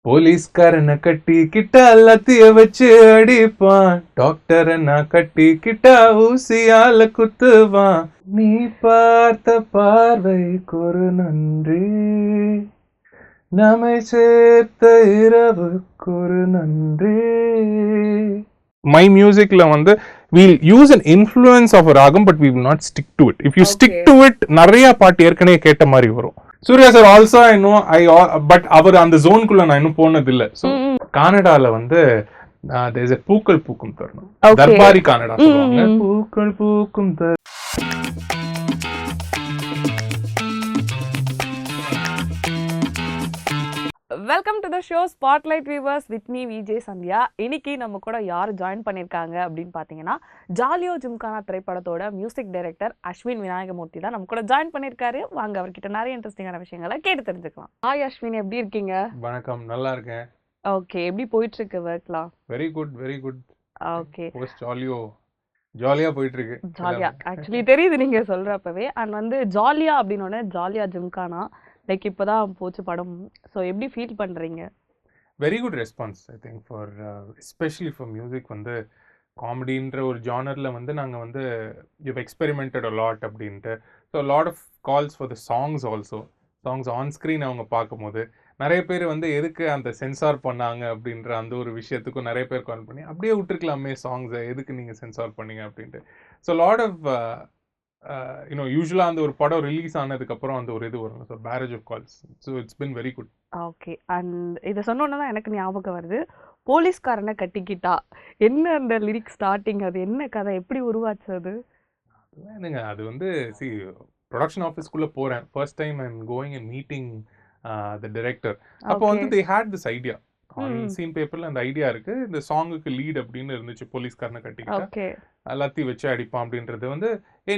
போலீஸ்காரனை கட்டி கிட்டா எல்லாத்தைய வச்சு அடிப்பான், டாக்டரனா கட்டி கிட்டா ஊசியால குத்துவான். நீ பார்த்த பார்வைக்கு ஒரு நன்றி, நம்மை சேர்த்த இரவுக்கு ஒரு நன்றி. மை மியூசிக்ல வந்து we'll use an influence of a ragam but we will not stick to it. If you stick to it, நிறைய பாட்டு ஏற்கனவே கேட்ட மாதிரி வரும். Suriya sir also I know but அவர் அந்த ஜோனுக்குள்ள நான் இன்னும் போனது இல்ல. ஸோ கனடால வந்து there's a பூக்கள் பூக்கும் தருணம், தர்பாரி கனடா சொல்லுவாங்க. பூக்கள் பூக்கும் welcome to the show spotlight viewers with me VJ Sandhya. இன்னைக்கு நம்ம கூட யார் ஜாயின் பண்ணியிருக்காங்க அப்படின்னு பார்த்தீங்கன்னா, ஜாலியோ ஜிம்கானா திரைப்படத்தோட மியூசிக் டைரக்டர் அஸ்வின் விநாயகமூர்த்தி தான் நம்ம கூட ஜாயின் பண்ணியிருக்காரு. வாங்க அவர்கிட்ட நிறைய இன்ட்ரெஸ்டிங்கான விஷயங்களை கேட்டு தெரிஞ்சுக்கலாம். ஹாய் அஸ்வின், எப்படி இருக்கீங்க? வணக்கம், நல்லா இருக்கேன். ஓகே, எப்படி போயிட்டு இருக்கு ஒர்க்லாம்? Very good very good. Okay, ஜாலியா போயிட்டு இருக்கு. ஜாலியா ஆக்சுவலி தெரியுது நீங்க சொல்றப்பவே. அண்ட் வந்து ஜாலியா அப்படின்னு ஜாலியா ஜிம்கானா லைக் இப்போதான் போச்சு படம். ஸோ எப்படி ஃபீல் பண்ணுறீங்க? Very good response I think for especially for music. வந்து காமெடின்ற ஒரு ஜானரில் வந்து நாங்கள் வந்து யூவ் எக்ஸ்பெரிமெண்டட் அ லாட் அப்படின்ட்டு. So lot of calls for the songs also. Songs on screen அவங்க பார்க்கும்போது நிறைய பேர் வந்து எதுக்கு அந்த சென்சார் பண்ணாங்க அப்படின்ற அந்த ஒரு விஷயத்துக்கும் நிறைய பேர் கால் பண்ணி அப்படியே விட்டுருக்கலாமே சாங்ஸை, எதுக்கு நீங்கள் சென்சார் பண்ணீங்க அப்படின்ட்டு. ஸோ லாட் ஆஃப் யூஸ்வலாக அந்த ஒரு படம் ரிலீஸ் ஆனதுக்கப்புறம் அந்த ஒரு இது வரும். So barrage of calls. So it's been very good. Okay, and இதை சொன்னோன்னா தான் எனக்கு ஞாபகம் வருது, போலீஸ்காரனை கட்டிக்கிட்டா என்ன அந்த லிரிக் ஸ்டார்டிங், அது என்ன கதை, எப்படி உருவாச்சு அது? என்னங்க அது வந்து சி ப்ரொடக்ஷன் ஆஃபீஸ்க்குள்ளே போகிறேன் first time I am going and meeting the director. அப்போ வந்து they had this idea scene பேப்பர்ல அந்த ஐடியா இருக்கு, இந்த சாங்குக்கு லீட் அப்படின்னு இருந்துச்சு, போலீஸ்காரனை கட்டிக்கிட்டா எல்லாத்தையும் வச்சு அடிப்பான் அப்படின்றது வந்து,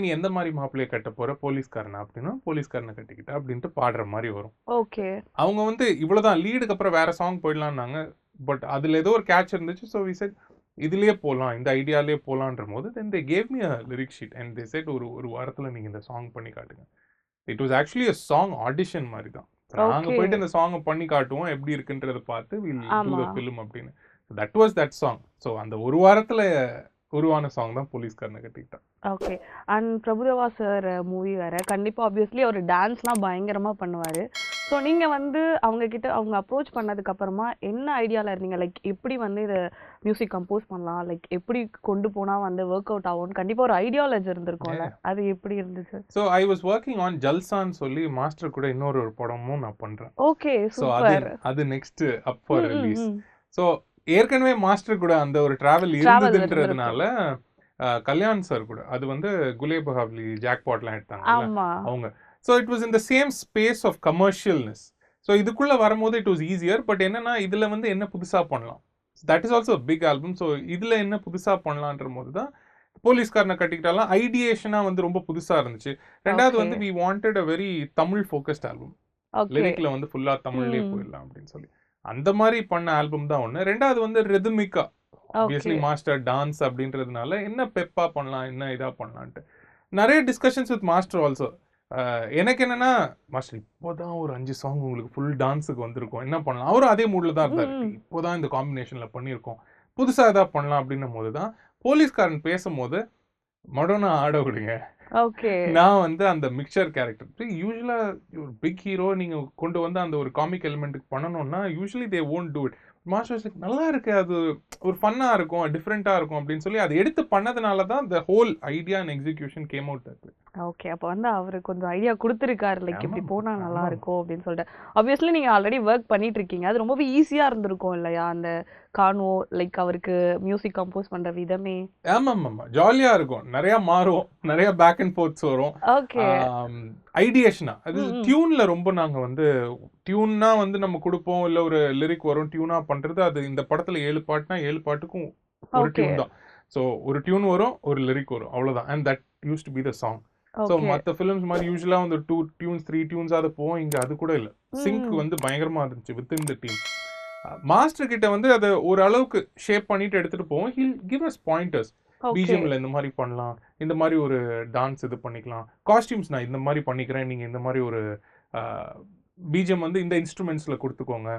நீ எந்த மாதிரி மாப்பிள்ளையை கட்ட போற, போலீஸ்காரனா அப்படின்னா போலீஸ்காரனை கட்டிக்கிட்டா அப்படின்ட்டு பாடுற மாதிரி வரும். ஓகே, அவங்க வந்து இவ்வளவுதான், லீடுக்கு அப்புறம் வேற சாங் போயிடலாம்னாங்க. பட் அதுல ஏதோ ஒரு கேட்ச் இருந்துச்சு. ஸோ வி செட் இதுலயே போகலாம், இந்த ஐடியாலேயே போகலான்ற போது then they gave me a lyric sheet and they said ஒரு வாரத்தில் நீங்க இந்த சாங் பண்ணி காட்டுங்க. It was actually a song audition மாதிரி தான். நாங்க போயிட்டு இந்த சாங்கை பண்ணி காட்டுவோம், எப்படி இருக்குன்றத பார்த்து வில் டு தி ஃபிலிம் அப்படின்னு. That was that song. So அந்த ஒரு வாரத்துல உருவான சாங் தான் போலீஸ்காரனை கட்டிக்கிட்டா. Okay, and Prabhudeva sir movie வேற, கண்டிப்பா ஆப்வியஸ்லி அவர் டான்ஸ்லாம் பயங்கரமா பண்ணுவாரு. ஸோ நீங்க வந்து அவங்க கிட்ட அவங்க அப்ரோச் பண்ணதுக்கு அப்புறமா என்ன ஐடியால இருந்தீங்க? லைக் எப்படி வந்து இதை மியூசிக் கம்போஸ் பண்ணலாம், லைக் எப்படி கொண்டு போனா வந்து ஒர்க் அவுட் ஆகும், கண்டிப்பா ஒரு ஐடியாலஜி இருந்திருக்கும்ல, அது எப்படி இருந்துச்சு? So I was working on ஜல்சான்னு சொல்லி மாஸ்டர் கூட இன்னொரு படமும் நான் பண்றேன். ஓகே, ஸோ அது next up for release. So ஏற்கனவே மாஸ்டர் கூட அந்த ஒரு டிராவல் இருந்ததுன்றதுனால கல்யாண் சார் கூட, அது வந்து குலே பஹாவ்லி ஜாக்பாட்லாம் எடுத்தாங்க அவங்க. So it was in the same space of கமர்ஷியல்னஸ். ஸோ இதுக்குள்ள வரும்போது இட் வாஸ் ஈஸியர். பட் என்னன்னா இதுல வந்து என்ன புதுசா பண்ணலாம், that is also big album. So இதுல என்ன புதுசா பண்ணலான்ற போது தான் போலீஸ்காரனை கட்டிக்கிட்டாலாம் ஐடியேஷனா வந்து ரொம்ப புதுசா இருந்துச்சு. ரெண்டாவது வந்து we wanted a very Tamil focused album, லிரிக்ல வந்து ஃபுல்லா தமிழ்லயே போயிடலாம் அப்படின்னு சொல்லி அந்த மாதிரி பண்ண ஆல்பம் தான் ஒன்று. ரெண்டாவது வந்து ரெதுமிக்கா, ஆப்வியஸ்லி மாஸ்டர் டான்ஸ் அப்படின்றதுனால என்ன பெப்பா பண்ணலாம், என்ன இதா பண்ணலான்ட்டு நிறைய டிஸ்கஷன்ஸ் வித் மாஸ்டர் ஆல்சோ. எனக்கு என்னன்னா, மாஸ்டர் இப்போதான் ஒரு 5 சாங் உங்களுக்கு ஃபுல் டான்ஸுக்கு வந்திருக்கும், என்ன பண்ணலாம், அவரும் அதே மூட்ல தான் இருந்தார். இப்போதான் இந்த காம்பினேஷன்ல பண்ணியிருக்கோம், புதுசா எதா பண்ணலாம் அப்படின்னும் போது தான் போலீஸ்காரன் பேசும்போது மடோனா ஆட விடுங்க, நான் வந்து அந்த மிக்சர் கேரக்டர். யூஸ்வலா ஒரு பிக் ஹீரோ நீங்க கொண்டு வந்து அந்த ஒரு காமிக் எலிமெண்ட்டுக்கு பண்ணணும்னா usually they won't do it. Masters நல்லா இருக்கு, அது ஒரு ஃபன்னா இருக்கும், டிஃப்ரெண்டா இருக்கும் அப்படின்னு சொல்லி அதை எடுத்து பண்ணதுனால தான் the whole idea and execution came out that way. Okay, அப்போ வந்து அவரு கொஞ்சம் ஐடியா கொடுத்துருக்காரு, லைக் இப்படி போனா நல்லா இருக்கும் அப்படின்னு சொல்லிட்டு. ஆப்வியஸ்லி நீங்க ஆல்ரெடி ஒர்க் பண்ணிட்டு இருக்கீங்க, அது ரொம்பவே ஈஸியா இருந்திருக்கும் இல்லையா அந்த கான்வோ, லைக் அவருக்கு மியூசிக் கம்போஸ் பண்ற விதமே? ஆமா, ஜாலியா இருக்கும், நிறைய மாறும், நிறைய பேக் அண்ட் ஃபோர்த்ஸ் வரும். ஓகே, ஐடியேஷனா அது டியூன்ல ரொம்ப நாங்க வந்து டியூன்னா வந்து நம்ம கொடுப்போம், இல்ல ஒரு லிரிக் வரும் டியூனா பண்றது. அது இந்த படத்துல 7 பாட்டுனா 7 பாட்டுக்கும் ஒரு டியூன் தான். ஸோ ஒரு டியூன் வரும், ஒரு லிரிக் வரும், அவ்வளவுதான். And that used to be the song. So மற்ற ஃபிலிம்ஸ் மாதிரி யூஸ்வலா வந்து 2 டியூன்ஸ் 3 டியூன்ஸ் அது போவோம், இங்க அது கூட இல்லை. சிங்க் வந்து பயங்கரமா இருந்துச்சு வித்தின் த டீம். மாஸ்டர் கிட்ட வந்து அதை ஒரு அளவுக்கு ஷேப் பண்ணிட்டு எடுத்துட்டு போவோம். ஹில் கிவ் அஸ் பாயிண்டர்ஸ், பிஜிஎம்ல இந்த மாதிரி பண்ணலாம், இந்த மாதிரி ஒரு டான்ஸ் இது பண்ணிக்கலாம், காஸ்டியூம்ஸ் நான் இந்த மாதிரி பண்ணிக்கிறேன், நீங்க இந்த மாதிரி ஒரு பிஜிஎம் வந்து இந்த இன்ஸ்ட்ருமெண்ட்ஸ்ல கொடுத்துக்கோங்க,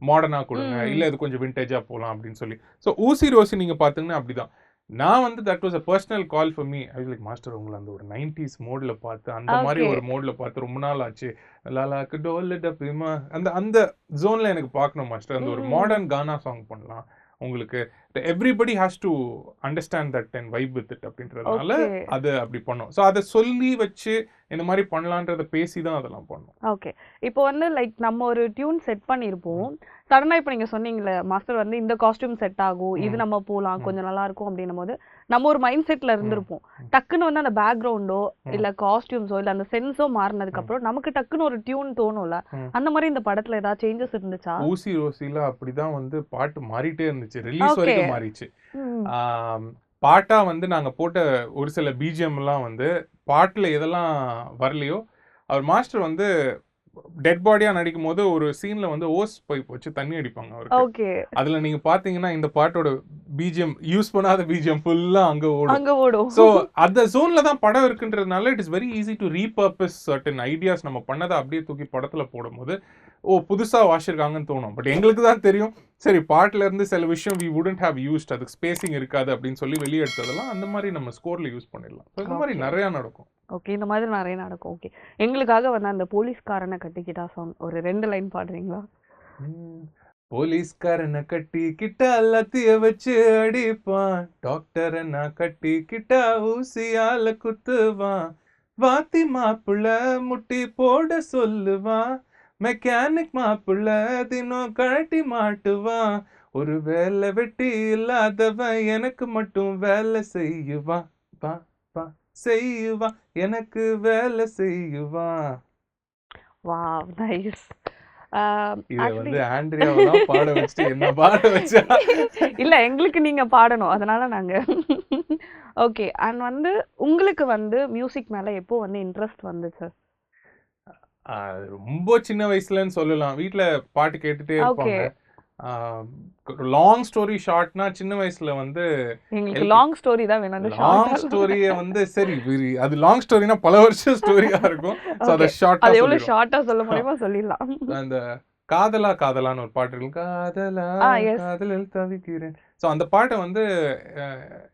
மாடர்னா கொடுங்க, இல்ல இது கொஞ்சம் விண்டேஜா போலாம் அப்படின்னு சொல்லி. ஸோ ஊசி ரோசி நீங்க பாத்தீங்கன்னா அப்படிதான். நான் வந்து that was a personal call for me. I like master உங்களை அந்த ஒரு 90s மோட்ல பார்த்து, அந்த மாதிரி ஓகே ஒரு மோட்ல பார்த்து ரொம்ப நாள் ஆச்சு. லாலாக்கு டோல் டப்பிமா அந்த அந்த ஜோன்ல எனக்கு பார்க்கணும் மாஸ்டர். அந்த ஒரு மாடர்ன் கானா சாங் பண்ணலாம். உங்களுக்கு everybody has to understand that and vibe with it அப்படின்றதுனால ஓகே அது அப்படி பண்ணோம். ஸோ அதை சொல்லி வச்சு இந்த மாதிரி பண்ணலான்றத பேசி தான் அதெல்லாம் பண்ணோம். ஓகே. இப்போ வந்து லைக் நம்ம ஒரு டியூன் செட் பண்ணியிருப்போம். சடனா இப்போ நீங்க சொன்னீங்கல்ல மாஸ்டர் வந்து இந்த காஸ்டியூம் செட் ஆகும், இது நம்ம போலாம், கொஞ்சம் நல்லா இருக்கும் அப்படின்னும் போது நம்ம ஒரு மைண்ட் செட்ல இருந்திருப்போம். டக்குன்னு வந்து அந்த பேக்ரவுண்டோ இல்ல காஸ்டியூம்ஸோ இல்ல அந்த சென்ஸோ மாறினதுக்கு அப்புறம் நமக்கு டக்குன்னு ஒரு டியூன் தோணும்ல, அந்த மாதிரி இந்த படத்துல ஏதாவது சேஞ்சஸ் இருந்துச்சா? ஊசி ரோசில அப்படிதான் வந்து பாட்டு மாறிட்டே இருந்துச்சு. ரிலீஸ் ஓகே வரைக்கும் மாறிச்சு. பாட்டா வந்து நாங்க போட்ட ஒரு சில பிஜிஎம் எல்லாம் வந்து பாட்டுல எதெல்லாம் வரலையோ அவர் மாஸ்டர் வந்து டெட் பாடியா நடிக்கும் போது ஒரு சீன்ல வந்து ஓஸ் பைப் வச்சு தண்ணி அடிப்பாங்க அவருக்கு. ஓகே அதுல நீங்க பாத்தீங்கன்னா இந்த பாட்டோட பிஜிஎம் யூஸ் பண்ணாத பிஜிஎம் ஃபுல்லா அங்க அங்க ஓடும். சோ அந்த ஜோன்ல தான் படம் இருக்குன்றதுனால it is very easy to repurpose certain ideas. நம்ம பண்ணதை அப்படியே தூக்கி படத்துல போடும்போது ஓ புதுசா வாசிருக்காங்கன்னு தோணும். பட் எங்களுக்கு தான் தெரியும் சரி பாட்டுல இருந்து சில விஷயம் வி வுடன்ட் ஹேவ் யூஸ்ட், அதுக்கு ஸ்பேசிங் இருக்காது அப்படின்னு சொல்லி வெளியே எடுத்ததெல்லாம் அந்த மாதிரி நம்ம ஸ்கோர்ல யூஸ் பண்ணிடலாம். இந்த மாதிரி நிறைய நடக்கும். ஓகே இந்த மாதிரி நிறைய நடக்கும். ஓகே எங்களுக்காக வந்து அந்த போலீஸ்காரனை கட்டிக்கிட்டா சாங் ஒரு 2 லைன் பாடுறீங்களா? போலீஸ்காரனை கட்டி கிட்டா எல்லாத்தைய வச்சு அடிப்பான், டாக்டரை நான் கட்டி கிட்டா ஊசியால குத்துவான், வாத்தி மாப்புள்ள முட்டி போட சொல்லுவான், மெக்கானிக் மாப்புள்ள தினம் கழட்டி மாட்டுவான், ஒரு வேலை வெட்டி இல்லாதவன் எனக்கு மட்டும் வேலை செய்யுவான், வா வா செய்யுவான், எனக்கு வேலை செய்யுவான். Wow nice. இத வந்து ஆண்ட்ரியாவெல்லாம் பாட வச்சுட்டு என்ன பாட வச்சா? இல்ல எங்களுக்கு நீங்க பாடணும் அதனால நாங்க ஓகே. அண்ட் வந்து உங்களுக்கு வந்து மியூசிக் மேல எப்போ வந்து இன்ட்ரெஸ்ட் வந்துச்சு? ரொம்ப சின்ன வயசுலன்னு சொல்லலாம். வீட்ல பாட்டு கேட்டுட்டே ஓகே இருப்பாங்க. லாங் ஸ்டோரி ஷார்ட்னா சின்ன வயசுல வந்து எங்களுக்கு லாங் ஸ்டோரி தான் வேணும். அந்த லாங் ஷார்ட் ஸ்டோரிய வந்து சரி அது லாங் ஸ்டோரினா பல வருஷம் ஸ்டோரியா இருக்கும். சோ அத ஷார்ட்டா அது எவ்வளவு சொல்லிடுவோம். ஷார்ட்டா சொல்ல முடியுமோ சொல்லிடலாம். அந்த காதலா காதலான்னு ஒரு பாட்டு இருக்கு. காதலா எஸ் காதலில் தவிக்கிறேன். சோ அந்த பாட்டை வந்து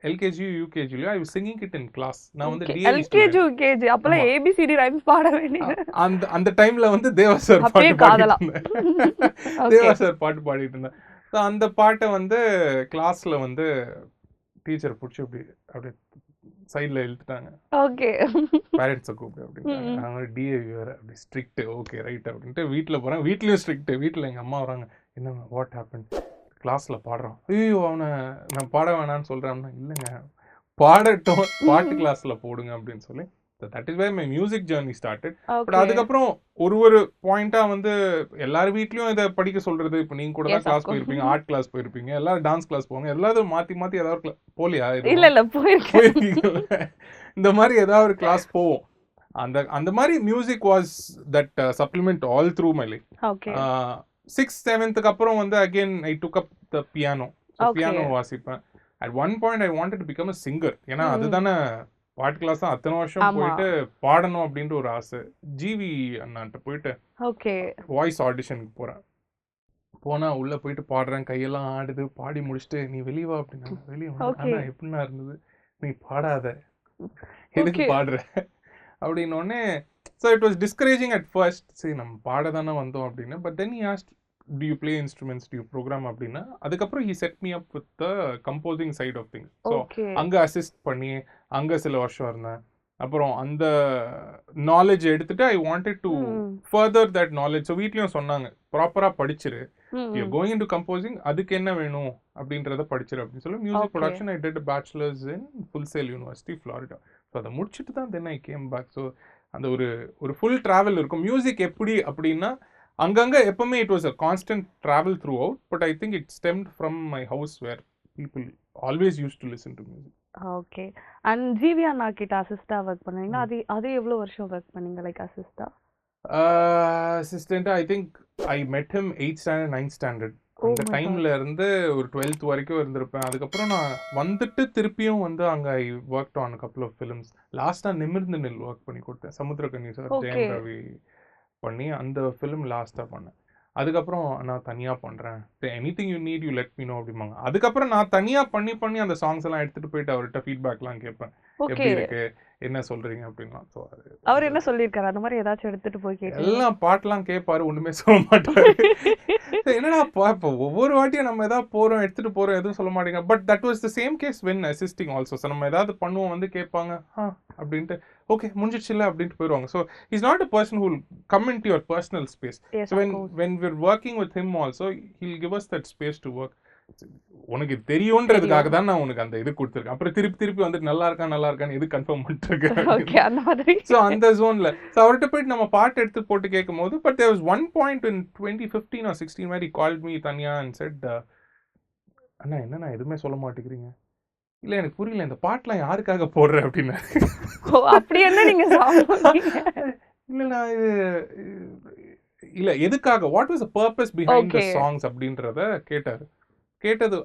எல்கேஜி யூகேஜிலயோ I was singing it in class. நான் வந்து டிஏவி எல்கேஜி ஸ்டூடெண்ட். யூகேஜி அப்பலாம் ஆமா. ஏபிசிடி ரைம்ஸ் பாட வேண்டியது. அந்த அந்த டைம்ல வந்து தேவா சார் அப்படியே பாட்டு பாடிட்டு காதலா. இருந்தேன். ஓகே தேவா சார் பாட்டு பாடிட்டு இருந்தேன். ஸோ அந்த பாட்டை வந்து கிளாஸ்ல வந்து டீச்சர் பிடிச்சி அப்படி சைடில் இழுத்துட்டாங்க. ஓகே பேரண்ட்ஸை கூப்பிடு அப்படின்ட்டாங்க. அவங்க டிஏவி வேற அப்படி ஸ்ட்ரிக்ட். ஓகே ரைட் அப்படின்ட்டு வீட்டில் போகிறேன். வீட்லேயும் ஸ்ட்ரிக்ட். வீட்டில் எங்கள் அம்மா வராங்க. என்ன வாட் ஹேப்பன்? கிளாஸில் பாடுறான். ஐயோ அவனை நான் பாட வேணான்னு சொல்கிறேன்னா இல்லைங்க பாடட்டும், பாட்டு கிளாஸில் போடுங்க அப்படின்னு சொல்லி that is why my music journey started. But அதுக்கப்புறம் ஒரு பாயிண்டா வந்து எல்லாரும் வீட்லயும் இதை படிக்க சொல்றது. இப்போ நீங்க கூட தான் கிளாஸ் போயிருப்பீங்க, ஆர்ட் கிளாஸ் போயிருப்பீங்க, எல்லாரும் டான்ஸ் கிளாஸ் போவாங்க, எல்லாரும் மாத்தி ஏதாவது போலியா? இல்ல போயிருக்கீங்க. இந்த மாதிரி ஏதாவது ஒரு கிளாஸ் போவோம். அந்த மாதிரி music was that supplement all through my life. Okay 6th 7th அப்புறம் வந்து again I took up the piano. Piano வாசிப்பேன். At one point I wanted to become a singer. ஏன்னா அதுதானே பாட்டு கிளாஸ் தான் அத்தனை வருஷம் போயிட்டு பாடணும் அப்படின்ற ஒரு ஆசை. ஜிவி அண்ணான்ட்ட போயிட்டு ஓகே வாய்ஸ் ஆடிஷனுக்கு போறேன். போனா உள்ள போயிட்டு பாடுறேன், கையெல்லாம் ஆடுது. பாடி முடிச்சுட்டு நீ வெளியே வா அப்படின்னா வெளியே வந்து எப்படின்னா இருந்தது, நீ பாடாத எதுக்கு பாடுற அப்படின்னோடனே so it was discouraging at first. சரி நம்ம பாட தானே வந்தோம் அப்படின்னு. But then he asked do you play instruments, do you program அப்படின்னா அதுக்கப்புறம் he set me up with the composing side of things. So அங்க அசிஸ்ட் பண்ணி அங்க சில வருஷம் இருந்தேன். அப்புறம் அந்த நாலேஜ் எடுத்துட்டு ஐ wanted to further that knowledge. So வீட்லயும் சொன்னாங்க ப்ராப்பரா படிச்சிரு, யூ கோயிங் டு கம்போசிங், அதுக்கு என்ன வேணும் அப்படின்றத படிச்சிரு அப்படின்னு சொல்லி music production I did bachelors in full sale university Florida. So அதை முடிச்சுட்டு தான் தென் ஐ கேம் பேக். ஸோ அந்த ஒரு ஃபுல் ட்ராவல் இருக்கும். மியூசிக் எப்படி அப்படின்னா அங்கங்க எப்பவுமே it was a constant travel throughout. But I think it stemmed from my house where people always use to listen to music. Okay and GV அண்ணா கிட்ட அசிஸ்டா ஒர்க் பண்ணீங்கன்னா அது எவ்வளவு வருஷம் ஒர்க் பண்ணீங்க லைக் அசிஸ்டா? அசிஸ்டண்டா ஐ திங்க் ஐ மெட் him 8th standard 9th standard. அந்த டைம்ல இருந்து ஒரு 12th வரைக்கும் இருந்திருப்பேன். அதுக்கப்புறம் நான் வந்துட்டு திருப்பியும் வந்து அங்க I worked on couple of films. லாஸ்டா நிமிர்ந்து நில் ஒர்க் பண்ணி கொடுத்தேன். சமுத்திரக்கனி சார் ஜெயம் ரவி பண்ணி அந்த ஃபிலிம் லாஸ்டா பண்ணேன். அதுக்கப்புறம் நான் தனியா பண்றேன், anything you need you let me know அப்படிம்பாங்க. அதுக்கப்புறம் நான் தனியா பண்ணி அந்த சாங்ஸ் எல்லாம் எடுத்துட்டு போயிட்டு அவர்கிட்ட ஃபீட்பேக்லாம் கேட்பேன், ஓகே. எப்படி இருக்கு, என்ன சொல்றீங்க அப்படின்லாம். ஸோ அது அவர் என்ன சொல்லியிருக்காரு? அந்த மாதிரி ஏதாச்சும் எடுத்துட்டு போய் கேட்டீங்களா? எல்லாம் பாட்டெல்லாம் கேட்பாரு, ஒண்ணுமே சொல்ல மாட்டாரு. என்னடா இப்போ ஒவ்வொரு வாட்டியும் நம்ம ஏதாவது போறோம் எடுத்துட்டு போறோம் எதுவும் சொல்ல மாட்டேங்க. But that was the same case when assisting also. So நம்ம ஏதாவது பண்ணுவோம் வந்து கேட்பாங்க, அப்படின்ட்டு ஓகே முடிஞ்சிடுச்சுல அப்படின்ட்டு போயிடுவாங்க. So is not a person who come in to your personal space. Yes, so of when course. When we're working with him also he'll give us that space to work. உனக்கு தெரியும்ன்றதுக்காக தான் நான் உனக்கு அந்த இது கொடுத்துருக்கேன். அப்புறம் திருப்பி வந்துட்டு நல்லா இருக்கான்னு எது கன்ஃபார்ம் பண்ணிட்டு ஓகே, அந்த மாதிரி. ஸோ அந்த ஜோன்ல ஸோ அவர்கிட்ட போயிட்டு நம்ம பாட்டு எடுத்து போட்டு கேட்கும் போது, but there was one point in 2015 or 16 where he called me தனியா and said, அண்ணா என்னண்ணா எதுவுமே சொல்ல மாட்டேங்கிறீங்க. இல்ல எனக்கு புரியல இந்த பாட்டுலாம் யாருக்காக போடுற அப்படின்னு. ஓ, அப்படி என்ன நீங்க சாப்பிடுறீங்க? இல்லண்ணா இது இல்ல எதுக்காக, what was the purpose behind the Okay. Songs அப்படின்றத கேட்டது.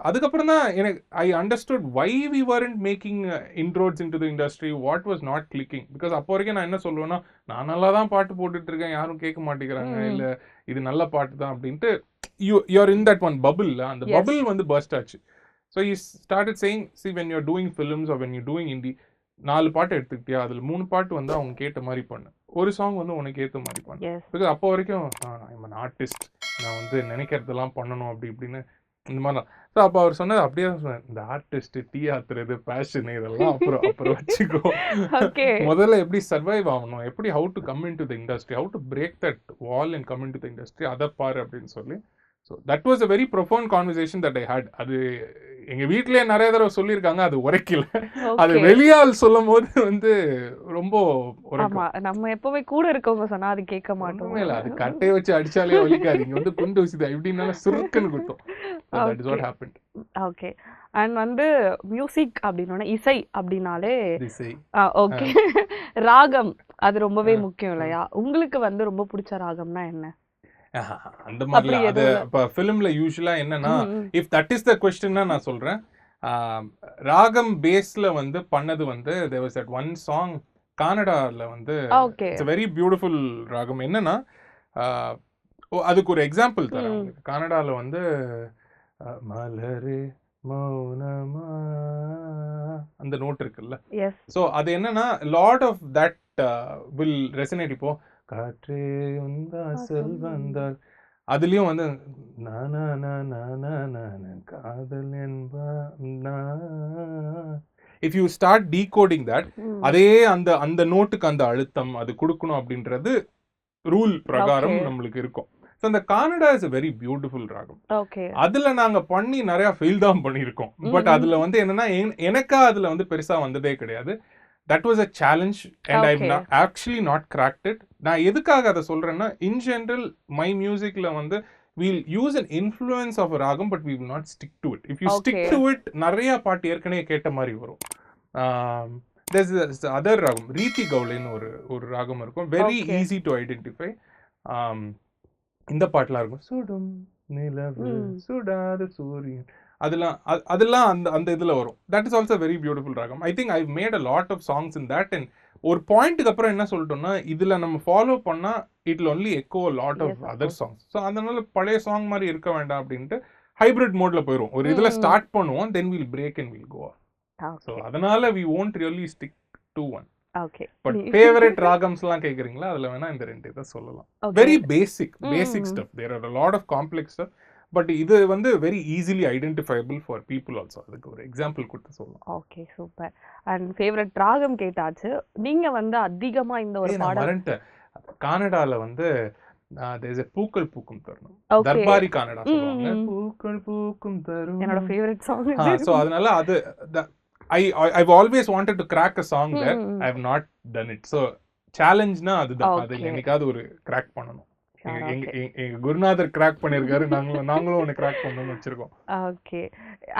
அதுக்கப்புறம் தான் எனக்கு I understood why we weren't making inroads in to the industry, what was not clicking. Because அப்போ வரைக்கும் நான் என்ன சொல்லுவேன்னா, நான் நல்லா தான் பாட்டு போட்டுட்டு இருக்கேன், யாரும் கேட்க மாட்டேங்கிறாங்க, ம். இல்ல இது நல்ல பாட்டு தான் அப்படின்ட்டு you're in that one bubble. அந்த Yes. பபிள் வந்து பர்ஸ்ட் ஆச்சு. So he started saying, see when you're doing films or when you're doing indie, 4 பாட்டு எடுத்துக்கிட்டியா, அதுல 3 பாட்டு வந்து அவங்க கேட்ட மாதிரி பண்ணு, ஒரு சாங் வந்து உனக்கு ஏத்த மாதிரி பண்ணு. Yes. பிகாஸ் அப்போ வரைக்கும் ஐம் அன் ஆர்டிஸ்ட், நான் வந்து நினைக்கிறதெல்லாம் பண்ணணும் அப்படி இப்படின்னு இந்த மாதிரிலாம். ஸோ அப்போ அவர் சொன்னது அப்படியே தான் சொன்னார், இந்த ஆர்டிஸ்ட் டீ ஆத்துறது பேஷன் இதெல்லாம் அப்புறம் வச்சுக்கோ, Okay. முதல்ல எப்படி சர்வைவ் ஆகணும், எப்படி how to come in to the industry, how to break that wall and come in to the industry, அதை பாரு அப்படின்னு சொல்லி. So that was a very profound conversation that I had. அது எங்க வீட்லயே நிறைய தடவை சொல்லியிருக்காங்க, அது உரைக்கல. அது Okay. வெளியால் சொல்லும் போது வந்து ரொம்ப உரைக்கும். ஆமா, நம்ம எப்பவுமே கூட இருக்கவங்க சொன்னா அது கேட்க மாட்டோம். ஒண்ணுமே இல்ல, அது கட்டையை வச்சு அடிச்சாலே வலிக்காது, இங்க வந்து குண்டு வச்சுதா எப்படின்னாலும் சுருக்குன்னு குத்தும். So that is what Okay. happened. Okay. And வந்து மியூசிக் அப்படின்னா, இசை அப்படின்னாலே திசை. ஓகே, ராகம் அது ரொம்பவே ஆ, முக்கியம் ஆ. இல்லையா? உங்களுக்கு வந்து ரொம்ப பிடிச்ச ராகம்னா என்ன? அந்த அப்படி மாதிரிலாம் அது எதுவும் இல்ல. இப்போ ஃபிலிம்ல யூஸ்வலா என்னன்னா, ம், ம். இஃப் தட் இஸ் த கொஸ்டின்னா நான் சொல்றேன். ராகம் பேஸ்ல வந்து பண்ணது வந்து there was that one song கனடால வந்து okay. It's a very beautiful ராகம். என்னன்னா அதுக்கு ஒரு எக்ஸாம்பிள் தரேன் ம். உங்களுக்கு. கனடால வந்து மலரே மௌனமா அந்த நோட் இருக்குல்ல. எஸ். ஸோ அது என்னன்னா lot of that will resonate. இப்போ காற்றே உந்தாசல் வந்தால் அதுலயும் வந்து காதல் என்பா. If you start decoding that, அதே அந்த அந்த நோட்டுக்கு அந்த அழுத்தம் அது கொடுக்கணும் அப்படின்றது ரூல் பிரகாரம் Okay. நம்மளுக்கு இருக்கும். ஸோ அந்த Canada is a very beautiful ராகம். ஓகே. அதுல நாங்க பண்ணி நிறைய ஃபெயில் தான் பண்ணியிருக்கோம். பட் ம், ம். அதுல வந்து என்னன்னா எனக்கா அதுல வந்து பெருசா வந்ததே கிடையாது. That was a challenge and I Okay. Actually not cracked it. நான் எதுக்காக அதை சொல்றேன்னா, இன் ஜென்ரல் மை மியூசிக்ல வந்து we'll use an influence of a ragam but we will not stick to it. If you stick Okay. to it, நிறைய பாட்டு ஏற்கனவே கேட்ட மாதிரி வரும். there's this other ragam, ரீதி கவுலேன்னு ஒரு ராகம் இருக்கும், very Okay. easy to identify. இந்த பாட்டுலாம் இருக்கும், சுடும் நிலவு ம். சுடாத சூரியன், அதெல்லாம் அந்த அந்த இதுல வரும். That is also very beautiful ragam. I think I made a lot of songs in that. And ஒரு பாயிண்ட்டுக்கு அப்புறம் என்ன சொல்லிட்டோம்னா, இதுல நம்ம ஃபாலோ பண்ணா it will only echo lot Yes, of of other course. Songs. So அதனால பழைய சாங் மாதிரி இருக்க வேண்டாம் அப்படின்ட்டு ஹைபிரிட் மோட்ல போயிடும். ஒரு இதுல ம். ஸ்டார்ட் பண்ணுவோம், then we'll break and we'll go. So okay. அதனால we won't really stick to one. Okay. But favourite ராகம்ஸ்லாம் கேக்குறீங்களா, அதுல வேணா இந்த ரெண்டு இதை சொல்லலாம். Okay. Very basic hmm. Stuff. There are a lot of complex stuff. But இது வந்து very easily identifiable for people also. அதுக்கு ஒரு எக்ஸாம்பிள் கொடுத்து சொல்லலாம். Okay, super. அண்ட் ஃபேவரட் ராகம் கேட்டாச்சு. நீங்க வந்து அதிகமா இந்த ஒரு நான் பாடல். மறந்துட்டேன். கனடால வந்து there's a பூக்கள் பூக்கும் தருணம், ஓகே. தர்பாரி கனடா ம், சொல்லுவாங்க. ம். பூக்கள் பூக்கும் தருணம். என்னோட ஃபேவரட் சாங் ஸோ அதனால அது I've always wanted to crack a song there. ம். I have not done it. So சேலஞ்ச்னா அதுதான். அது Okay. என்னைக்காவது ஒரு கிராக் பண்ணணும். Sure, எங்க குருநாதர் கிராக் பண்ணிருக்காரு, நாங்களும் ஒன்னு கிராக் பண்ணணும்னு வச்சிருக்கோம். ஓகே.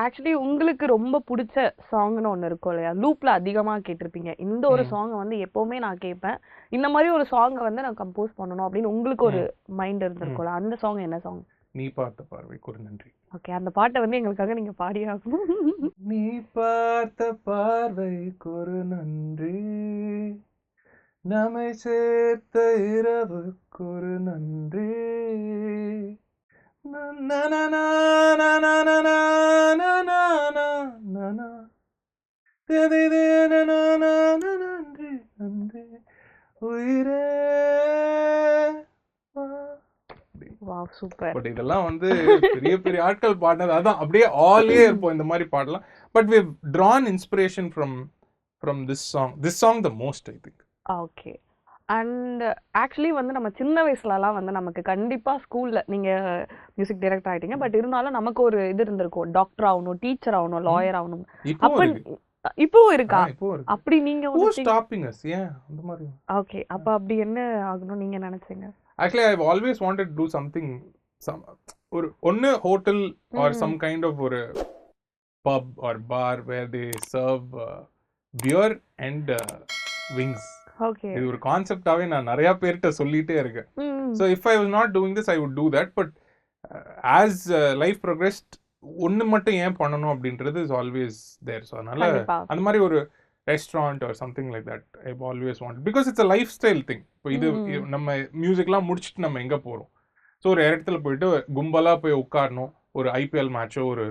ஆக்சுவலி உங்களுக்கு ரொம்ப பிடிச்ச சாங்னு ஒன்று இருக்கும் இல்லையா? லூப்ல அதிகமாக கேட்டிருப்பீங்க. இந்த ஒரு சாங்கை வந்து எப்பவுமே நான் கேட்பேன், இந்த மாதிரி ஒரு சாங்கை வந்து நான் கம்போஸ் பண்ணணும் அப்படின்னு உங்களுக்கு ஒரு மைண்ட் இருந்திருக்கும்ல, அந்த சாங் என்ன சாங்? நீ பார்த்த பார்வைக்கு ஒரு நன்றி. ஓகே, அந்த பாட்டை வந்து எங்களுக்காக நீங்க பாடியாகணும். நீ பார்த்த பார்வைக்கு ஒரு நன்றி, நம்மை சேர்த்த இரவுக்கொரு நன்றி. நன்றி நன்றி உயிரே. Wow super. பட் இதெல்லாம் வந்து பெரிய பெரிய ஆட்கள் பாடினது. அதான் அப்படியே ஆலே இருப்போம் இந்த மாதிரி பாடலாம். But we have drawn inspiration from this song the most, I think. Okay. And actually வந்து நம்ம சின்ன வயசுலலாம் வந்து நமக்கு கண்டிப்பா ஸ்கூல்ல நீங்க மியூசிக் டைரக்டர் ஆயிட்டீங்க, பட் இருந்தாலும் நமக்கு ஒரு இது இருந்திருக்கும், டாக்டர் ஆகணும், டீச்சர் ஆகணும், லாயர் ஆகணும். அப்ப இப்பவும் இருக்கா? அப்படி நீங்க அந்த மாதிரி ஓகே. அப்ப அப்படி என்ன ஆகணும் நீங்க நினைச்சீங்க? Actually, I've always wanted to do something, one hotel or some kind of a pub or bar where they serve beer and wings. Okay. இது ஒரு கான்செப்டாவே நான் நிறைய பேர்கிட்ட சொல்லிட்டே இருக்கேன். So if I was not doing this, I would do that. But as life progressed, ஒன்று மட்டும் ஏன் பண்ணணும் அப்படின்றது is always there. So அதனால அந்த மாதிரி ஒரு restaurant or something like that I've always wanted, because it's a lifestyle thing. இப்போ இது நம்ம மியூசிக்லாம் முடிச்சுட்டு நம்ம எங்கே போகிறோம்? ஸோ ஒரு இடத்துல போயிட்டு கும்பலாக போய் உட்காரணும், ஒரு ஐபிஎல் மேட்சோ ஒரு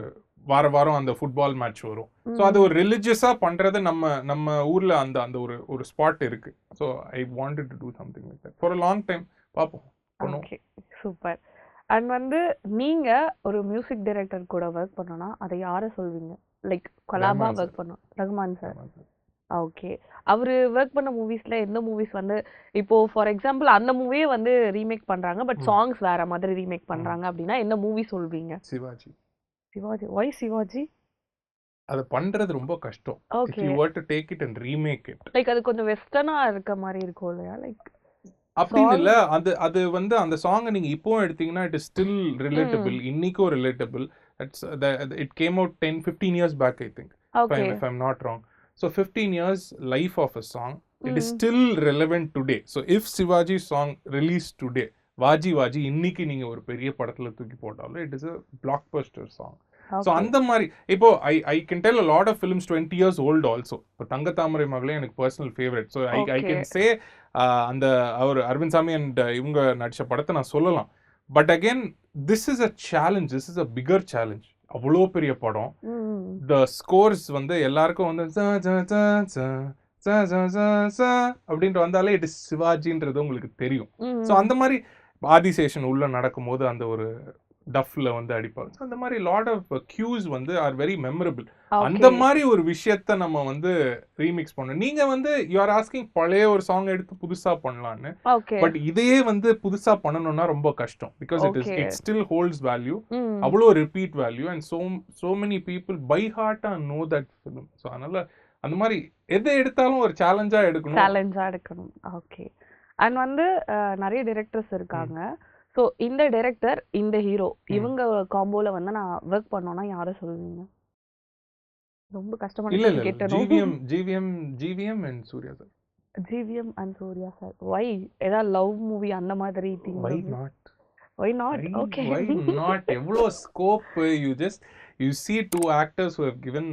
வாரம் அந்த ஃபுட்பால் மேட்ச் வரும். ஸோ அது ஒரு ரிலிஜியஸாக பண்ணுறது நம்ம ஊரில் அந்த ஒரு ஸ்பாட் இருக்கு. So I wanted to do something like that for a long time. பார்ப்போம். Okay super. அண்ட் வந்து நீங்க ஒரு மியூசிக் டைரக்டர் கூட ஒர்க் பண்ணோன்னா அதை யாரை சொல்வீங்க? லைக் கொலாபா ஒர்க் பண்ணோம். ரகுமான் சார். ஓகே. அவரு ஒர்க் பண்ண மூவிஸ்ல எந்த மூவிஸ் வந்து இப்போ ஃபார் எக்ஸாம்பிள் அந்த மூவியே வந்து ரீமேக் பண்றாங்க, பட் சாங்ஸ் வேற மாதிரி ரீமேக் பண்றாங்க அப்படின்னா என்ன மூவி சொல்வீங்க? சிவாஜி. சிவாஜி. why சிவாஜி? அது பண்றது ரொம்ப கஷ்டம். if you were to take it and remake it, like அது கொஞ்சம் வெஸ்டர்னா இருக்க மாதிரி இருக்கும் இல்லையா? லைக் அப்படின்னு இல்ல, அது வந்து அந்த சாங் நீங்க இப்போ எடுத்தீங்கன்னா இட் இஸ் ஸ்டில் ரிலேட்டபிள். இன்னைக்கும் relatable. It came out 10-15 years back, I think, if I'm not wrong. So 15 years life of a song, it is still relevant today. So if Shivaji song released today, வாஜி இன்னைக்கு நீங்க ஒரு பெரிய படத்துல தூக்கி போட்டாலும் it is a blockbuster song. So அந்த மாதிரி இப்போ I can tell a lot of films 20 years old also. இப்போ தங்க தாமரை மகளே எனக்கு personal favorite. So I can say அந்த அவர் அரவிந்த் சாமி and இவங்க நடிச்ச படத்தை நான் சொல்லலாம். But again, this is a challenge. This is a bigger challenge. அவ்வளோ பெரிய படம். the scores வந்து எல்லாருக்கும் வந்து அப்படின்ட்டு வந்தாலே இட் இஸ் சிவாஜின்றது உங்களுக்கு தெரியும். ஸோ அந்த மாதிரி ஆதிசேஷன் உள்ள நடக்கும்போது அந்த ஒரு டஃப்ல வந்து அடிப்பாங்க. அந்த மாதிரி லாட் ஆஃப் கியூஸ் வந்து ஆர் வெரி மெமரபிள். அந்த மாதிரி ஒரு விஷயத்த நம்ம வந்து ரீமிக்ஸ் பண்ணணும். நீங்க வந்து யூ ஆர் ஆஸ்கிங் பழைய ஒரு சாங் எடுத்து புதுசா பண்ணலான்னு. பட் இதையே வந்து புதுசா பண்ணணும்னா ரொம்ப கஷ்டம். Because it still holds value. அவ்வளோ repeat value and so many people by heart know that film. So அதனால அந்த மாதிரி எதை எடுத்தாலும் ஒரு சேலஞ்சா எடுக்கணும். ஓகே. அண்ட் வந்து நிறைய டைரக்டர்ஸ் இருக்காங்க. ஸோ இந்த டைரக்டர் இந்த ஹீரோ இவங்க காம்போல வந்து நான் ஒர்க் பண்ணோன்னா யாரை சொல்லுவீங்க? ரொம்ப கஷ்டமான கேட்டேன். GVM and Suriya sir. GVM and Suriya sir. why? ஏதாவது லவ் மூவி அந்த மாதிரி thing? why not? Okay. why not? எவ்வளோ scope. you see two actors who have given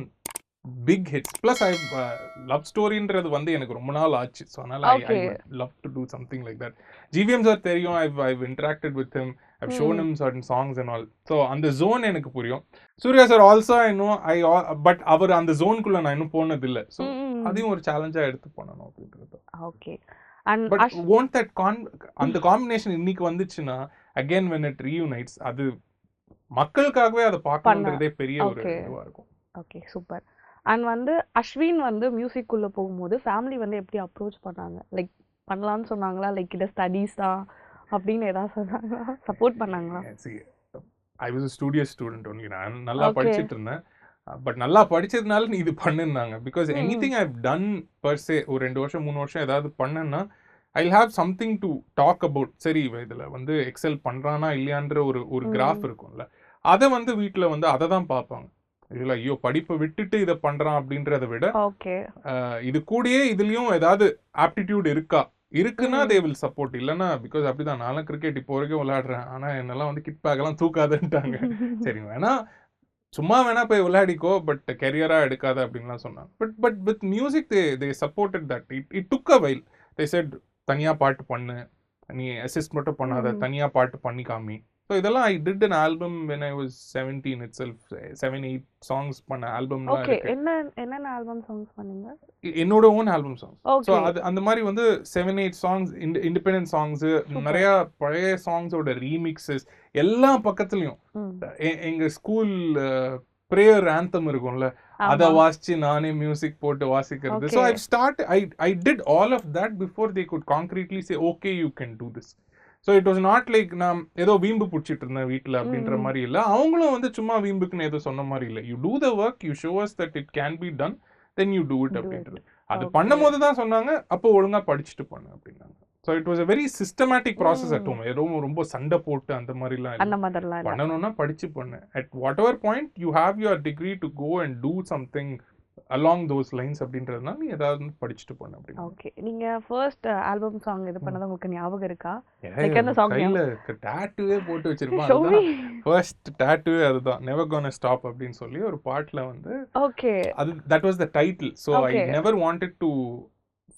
big hits. Plus love storyன்றது வந்து எனக்கு ரொம்ப நாள் ஆச்சு. ஸோ அதனால I would love to do something like that. GVM sir தெரியும். I've interacted with him. I've shown him certain songs and all. So அந்த zone எனக்கு புரியும். Suriya sir also I know. But அவர் அந்த ஜோனுக்குள்ள நான் இன்னும் போனதில்லை. ஸோ அதையும் ஒரு சேலஞ்சா எடுத்து பண்ணணும் அப்படின்றது. ஓகே. பட் won't that அந்த காம்பினேஷன் இன்னைக்கு வந்துச்சுன்னா again when it reunites, அது மக்களுக்காகவே அதை பார்க்கணுன்றதே பெரிய ஒரு இதுவா இருக்கும். Okay super. அண்ட் வந்து அஸ்வின் வந்து மியூசிக் உள்ள போகும்போது ஃபேமிலி வந்து எப்படி அப்ரோச் பண்ணாங்க? லைக் பண்ணலாம்னு சொன்னாங்களா? லைக் இது ஸ்டடீஸ் தான் அப்படின்னு ஏதாவது சொன்னாங்களா? சப்போர்ட் பண்ணாங்களா? I was a studious student only. நான் நல்லா படிச்சிட்டு இருந்தேன். பட் நல்லா படிச்சதுனால நீ இது பண்ணுனாங்க. Because anything I have done per se ஒரு 2 வருஷம் 3 வருஷம் ஏதாவது பண்ணேன்னா I will have something to talk about. சரி இதில் வந்து எக்ஸல் பண்ணுறானா இல்லையான்ற ஒரு கிராஃப் இருக்கும்ல, அதை வந்து வீட்டில் வந்து அதை தான் பார்ப்பாங்க. இல்லை ஐயோ படிப்பை விட்டுட்டு இதை பண்றான் அப்படின்றத விட இது கூடயே இதுலயும் ஏதாவது ஆப்டிடியூட் இருக்குன்னா தே வில் சப்போர்ட். இல்லைன்னா பிகாஸ் அப்படிதான் நானும் கிரிக்கெட் இப்போ வரைக்கும் விளையாடுறேன், ஆனா என்னெல்லாம் வந்து கிட் பேக் எல்லாம் தூக்காதுன்ட்டாங்க. சரி வேணா சும்மா வேணா போய் விளையாடிக்கோ, பட் கெரியரா எடுக்காத அப்படின்லாம் சொன்னாங்க. But with music they supported that. It took a while. they said தனியா பாட்டு பண்ணு, நீ அசிஸ்ட் மட்டும் பண்ணாத, தனியா பாட்டு பண்ணி காமி. So இதெல்லாம் I did an album when I was 17 itself. 7-8 songs பண்ண ஆல்பம்லாம் ஓகே. இருக்கு. என்னென்ன ஆல்பம் சாங்ஸ் பண்ணீங்க? என்னோட own album songs. So okay. அது அந்த மாதிரி வந்து 7-8 சாங்ஸ் இண்டிபெண்டன்ட் சாங்ஸ், நிறைய பழைய சாங்ஸோட ரீமிக்ஸஸ் எல்லா பக்கத்துலயும். எங்க ஸ்கூல் ப்ரேயர் ஆந்தம் இருக்கும்ல, அதை வாசிச்சு நானே மியூசிக் போட்டு வாசிக்கிறது. So I did all of that before they could concretely say okay you can do this. So it was not like நான் ஏதோ வீம்பு பிடிச்சிட்டு இருந்தேன் வீட்டில் அப்படின்ற மாதிரி இல்லை. அவங்களும் வந்து சும்மா வீம்புக்குன்னு ஏதோ சொன்ன மாதிரி இல்லை. You do the work, you show us that it can be done, then you do it அப்படின்றது. அது பண்ணும் போது தான் சொன்னாங்க, அப்போ ஒழுங்கா படிச்சுட்டு பண்ணு அப்படின்னாங்க. So it was a very systematic process at home. ஏதோ ரொம்ப சண்டை போட்டு அந்த மாதிரிலாம் பண்ணணும்னா படிச்சு பண்ணு. At whatever point you have your degree to go and do something along those lines அப்படின்றதுனால நீ ஏதாவது படிச்சுட்டு பண்ணு அப்படின்னு. ஓகே. நீங்க ஃபர்ஸ்ட் ஆல்பம் சாங் இது பண்ணது உங்களுக்கு ஞாபகம் இருக்கா? கையில டாட்டூவே போட்டு வச்சிருப்பாங்க. ஃபர்ஸ்ட் டாட்டூவே அதுதான், நெவர் கோனா ஸ்டாப் அப்படின்னு சொல்லி ஒரு பாட்டுல வந்து. ஓகே. அது that was the title. So I never wanted to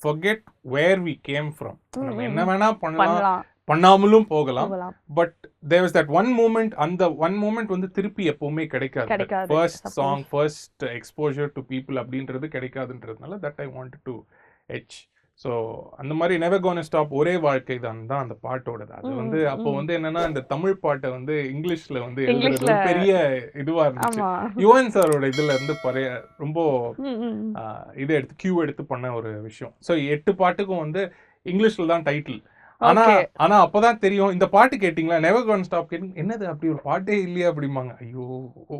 forget where we came from. நம்ம என்ன வேணா பண்ணலாம், பண்ணாமலும் போகலாம். But there was that one moment, அந்த one moment வந்து திருப்பி எப்பவுமே கிடைக்காது. First song, first exposure to people அப்படின்றது கிடைக்காதுன்றதுனால that I wanted to etch. So அந்த மாதிரி நெவர் கோனா ஸ்டாப், ஒரே வாழ்க்கை தான் அந்த பாட்டோடது. அது வந்து அப்போ வந்து என்னன்னா இந்த தமிழ் பாட்டை வந்து இங்கிலீஷ்ல வந்து எழுதுறது பெரிய இதுவா இருந்துச்சு. யுவன் சாரோட இதுல இருந்து ரொம்ப இதை எடுத்து கியூ எடுத்து பண்ண ஒரு விஷயம். ஸோ 8 பாட்டுக்கும் வந்து இங்கிலீஷ்ல தான் டைட்டில். ஆனா அப்பதான் தெரியும், இந்த பாட்டு கேட்டீங்களா, நெவர் கோனா ஸ்டாப் கேட்டீங்க, என்னது அப்படி ஒரு பாட்டே இல்லையா அப்படிம்பாங்க. ஐயோ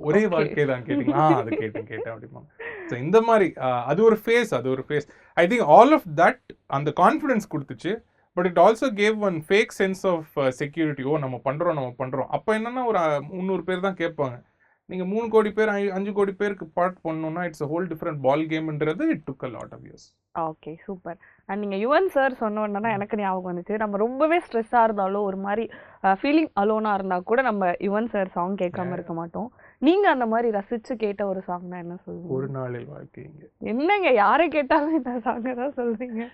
ஒரே வாழ்க்கை தான் கேட்டீங்களா, அது கேட்டேன் அப்படிம்பாங்க. ஸோ இந்த மாதிரி அது ஒரு phase. I think all of that அந்த கான்ஃபிடன்ஸ் கொடுத்துச்சு. But it also gave one fake sense of security. நம்ம பண்றோம். அப்போ என்னன்னா ஒரு 300 பேர் தான் கேட்பாங்க. நீங்க 3 கோடி பேர் 5 கோடி பேருக்கு பாட் பண்ணணும்னா it's a whole different ball gameன்றது it took a lot of years. Okay, super. And நீங்க யுவன் சார் சொன்னோன்னா எனக்கு ஞாபகம் வந்துச்சு, நம்ம ரொம்பவே ஸ்ட்ரெஸ்ஸாக இருந்தாலும் ஒரு மாதிரி ஃபீலிங் அலோனாக இருந்தால் கூட நம்ம யுவன் சார் சாங் கேட்காம இருக்க மாட்டோம். நீங்க அந்த மாதிரி ரசிச்சு கேட்ட ஒரு சாங்னா என்ன சொல்லுவீங்க? ஒரு நாளில் வாழ்க்கைங்க. என்னங்க யாரை கேட்டாலும் இந்த சாங் தான் சொல்றீங்க.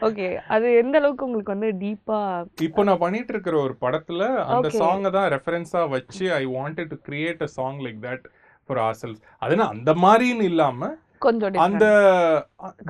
ஓகே, அது எந்த அளவுக்கு உங்களுக்கு வந்து டீப்பா? இப்போ நான் பண்ணிட்டு இருக்கிற ஒரு படத்துல அந்த சாங்கை தான் ரெஃபரன்ஸா வச்சு ஐ wanted to create a song like that for ourselves. அதுனா அந்த மாதிரின்னு இல்லாம கொஞ்சம் அந்த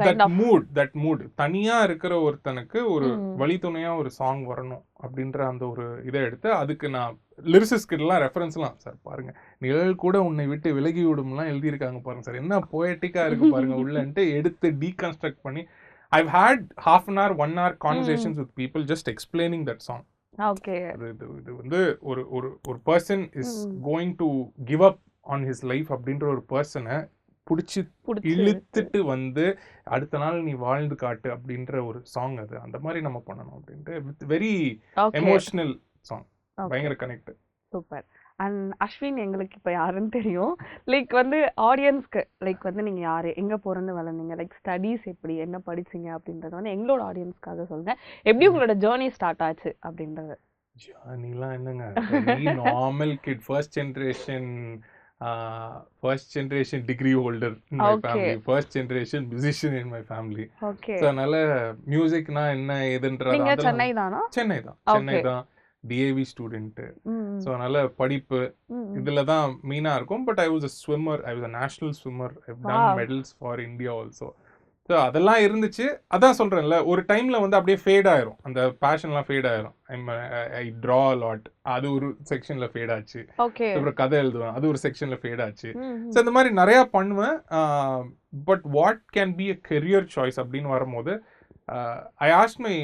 தட் மூட் தனியா இருக்கிற ஒருத்தனுக்கு ஒரு வழி துணையா ஒரு சாங் வரணும் அப்படின்ற அந்த ஒரு இதை எடுத்து அதுக்கு நான் லிரிசிஸ்ட் கிட்டலாம் ரெஃபரன்ஸ்லாம், சார் பாருங்க நிழல் கூட உன்னை விட்டு விலகி விடும்லாம் எழுதியிருக்காங்க பாருங்க சார், என்ன போயட்டிக்கா இருக்கு பாருங்க உள்ளன்ட்டு எடுத்து டீகன்ஸ்ட்ரக்ட் பண்ணி I've had half an hour 1 hour conversations with people just explaining that song. Okay. இது வந்து ஒரு person is going to give up on his life அப்படின்ற ஒரு பர்சனை புடிச்சு இழுத்துட்டு வந்து அடுத்த நாள் நீ வாழ்ந்து காட்டு அப்படின்ற ஒரு சாங். அது அந்த மாதிரி நம்ம பண்ணணும் அப்படின்ட்டு வெரி எமோஷனல் சாங், பயங்கர கனெக்ட். சூப்பர். அண்ட் அஸ்வின் எங்களுக்கு இப்போ யாருன்னு தெரியும், லைக் வந்து ஆடியன்ஸ்க்கு லைக் வந்து நீங்கள் யார், எங்கே பிறந்து வளர்ந்தீங்க, லைக் ஸ்டடீஸ் எப்படி, என்ன படிச்சிங்க அப்படின்றத வந்து எங்களோட ஆடியன்ஸ்க்காக சொல்லுங்கள். எப்படி உங்களோட ஜேர்னி ஸ்டார்ட் ஆச்சு அப்படின்றது? ஜேர்னிலாம் என்னங்க, normal kid, first generation degree holder in my family, first generation musician in my family. So அதனால மியூசிக்னா என்ன ஏதுன்றது நீங்க சென்னை தான் DAV ஸ்டூடெண்ட். ஸோ அதனால படிப்பு இதுல தான் மெயினா இருக்கும். But I was a swimmer, I was a national swimmer, I've done medals for India also. So அதெல்லாம் இருந்துச்சு. அதான் சொல்றேன்ல, ஒரு டைம்ல வந்து அப்படியே ஃபேட் ஆயிரும், அந்த பேஷன்லாம் ஃபேட் ஆயிரும். ஐ ட்ரா லாட், அது ஒரு செக்ஷன்ல ஃபேட் ஆச்சு. அப்புறம் கதை எழுதுவேன், அது ஒரு செக்ஷன்ல ஃபேட் ஆச்சு. ஸோ இந்த மாதிரி நிறைய பண்ணுவேன். But what can be a career choice அப்படின்னு வரும்போது ஐ ஆஸ்க் மை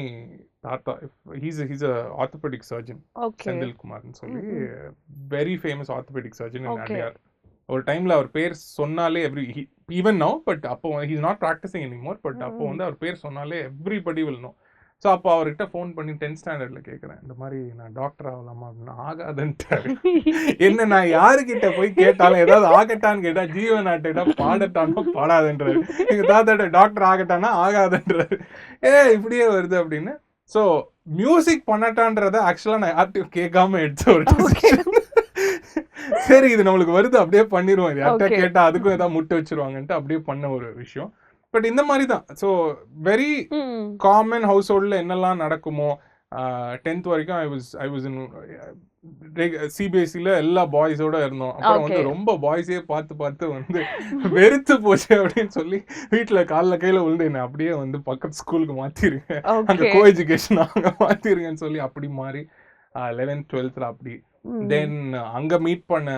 தாத்தா, he's a orthopedic surgeon, Senthil குமார்னு சொல்லி, very famous orthopedic surgeon in Adyar. ஒரு டைம்ல அவர் பேர் சொன்னாலே ஈவன் நவ், பட் அப்போ he is not practicing anymore, but அப்போ வந்து அவர் பேர் சொன்னாலே everybody will know. ஸோ அப்போ அவர்கிட்ட ஃபோன் பண்ணி 10th ஸ்டாண்டர்ட்ல கேட்குறேன், இந்த மாதிரி நான் டாக்டர் ஆகலாமா அப்படின்னா ஆகாதுன்ட்டாரு. என்ன நான் யாருக்கிட்ட போய் கேட்டாலும் ஏதாவது ஆகட்டான்னு கேட்டா ஜீவன் ஆட்டா பாடட்டானோ பாடாதுன்றாரு, எங்க தாத்தாட்ட டாக்டர் ஆகட்டானா ஆகாதுன்றாரு. இப்படியே வருது அப்படின்னு. ஸோ மியூசிக் பண்ணட்டான்றத ஆக்சுவலா நான் யார்ட்டையும் கேட்காம எடுத்த ஒரு சரி இது நம்மளுக்கு வருது அப்படியே பண்ணிடுவோம், யார்கிட்ட கேட்டா அதுக்கும் ஏதாவது முட்டை வச்சிருவாங்கன்ட்டு அப்படியே பண்ண ஒரு விஷயம். பட் இந்த மாதிரி தான். ஸோ வெரி காமன் ஹவுஸ் ஹோல்டில் என்னெல்லாம் நடக்குமோ 10th வரைக்கும் ஐ வாஸ் இன் சிபிஎஸ்சியில் எல்லா பாய்ஸோட இருந்தோம். அப்புறம் வந்து ரொம்ப பாய்ஸே பார்த்து பார்த்து வந்து வெறுத்து போச்சு அப்படின்னு சொல்லி வீட்டில் காலில் கையில் விழுந்து என்ன அப்படியே வந்து பக்கத்து ஸ்கூலுக்கு மாற்றிருங்க, அங்கே கோ எஜுகேஷன் அங்கே மாற்றிருங்கன்னு சொல்லி அப்படி மாறி 11th 12th அப்படி. தென் அங்கே மீட் பண்ண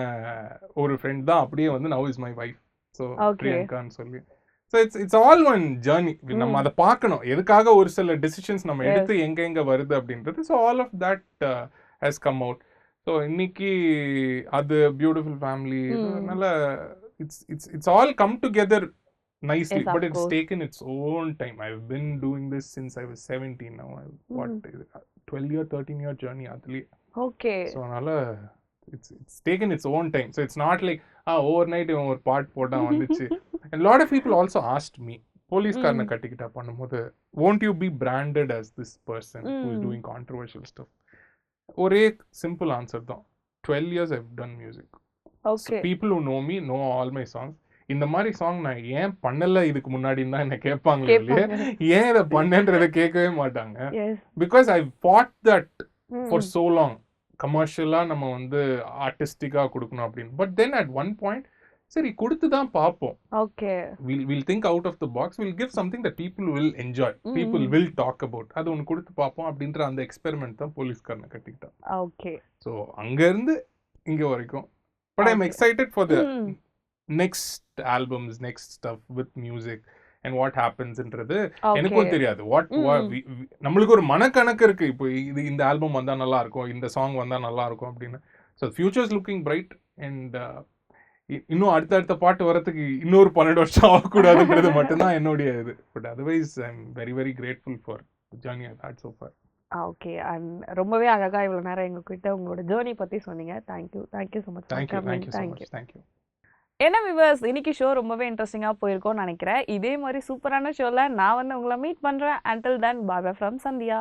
ஒரு ஃப்ரெண்ட் தான் அப்படியே வந்து now is my wife. So பிரியங்கான்னு சொல்லி. So it's all one journey. நம்ம அதை பார்க்கணும் எதுக்காக ஒரு சில டெசிஷன்ஸ் நம்ம எடுத்து எங்க வருது அப்படின்றது. So all of that has come out. So இன்னைக்கு அது பியூட்டிஃபுல் ஃபேமிலி அதனால it's all come together nicely, Yes, but of it's course. taken its own time. I've been doing this since I was 17 now. What 12-year 13-year journey actually. Okay. So அதனால it's taken its own time. So it's not like overnight இவன் ஒரு பாட் போட்டா வந்துச்சு. And a lot of people also asked me, போலீஸ்காரனை கட்டிக்கிட்டா பண்ணும்போது, won't you be branded as this person who is doing controversial stuff? ஒரே simple answer தான். 12 years I've done music. Okay. So people who know me know all my songs. இந்த மாதிரி song நான் ஏன் பண்ணல இதுக்கு முன்னாடின்னு தான் என்ன கேட்பாங்களே இல்லையா, ஏன் இதை பண்ணன்றதை கேட்கவே மாட்டாங்க. Because I fought that for so long. கமர்ஷியலா நம்ம வந்து ஆர்டிஸ்டிக்கா கொடுக்கணும் அப்படின்னு. But then at one point சரி கொடுத்து தான் பார்ப்போம். Okay, we'll think out of the box, we'll give something that people will enjoy, people will talk about. அது ஒன்று கொடுத்து பார்ப்போம் அப்படின்ற அந்த எக்ஸ்பெரிமெண்ட் தான் போலீஸ்காரனை கட்டிக்கிட்டான். ஓகே. ஸோ அங்க இருந்து இங்க வரைக்கும். But I am excited for the next albums, next stuff with music and what happens ன்றது எனக்கும் தெரியாது. நம்மளுக்கு ஒரு மனக்கணக்கு இருக்கு, இப்போ இது இந்த ஆல்பம் வந்தா நல்லா இருக்கும், இந்த சாங் வந்தா நல்லா இருக்கும் அப்படின்னு. So future is looking bright. And இன்னும் அடுத்த பாட்டு வரதுக்கு இன்னொரு 12 வருஷம் ஆகக்கூடாதுன்றது மட்டும்தான் என்னுடைய இது. But otherwise I am very very grateful for the journey I had so far. Okay. And ரொம்பவே அழகா இவ்வளவு நேரம் எங்ககிட்ட உங்களோட ஜர்னி பத்தி சொன்னீங்க. Thank you so much. தேங்க்யூ. என்ன வியூவர்ஸ், இன்னைக்கு ஷோ ரொம்பவே இன்ட்ரெஸ்டிங்காக போயிருக்கோம்னு நினைக்கிறேன். இதே மாதிரி சூப்பரான ஷோவில் நான் வந்து உங்களை மீட் பண்ணுறேன். until then, bye bye from Sandhya.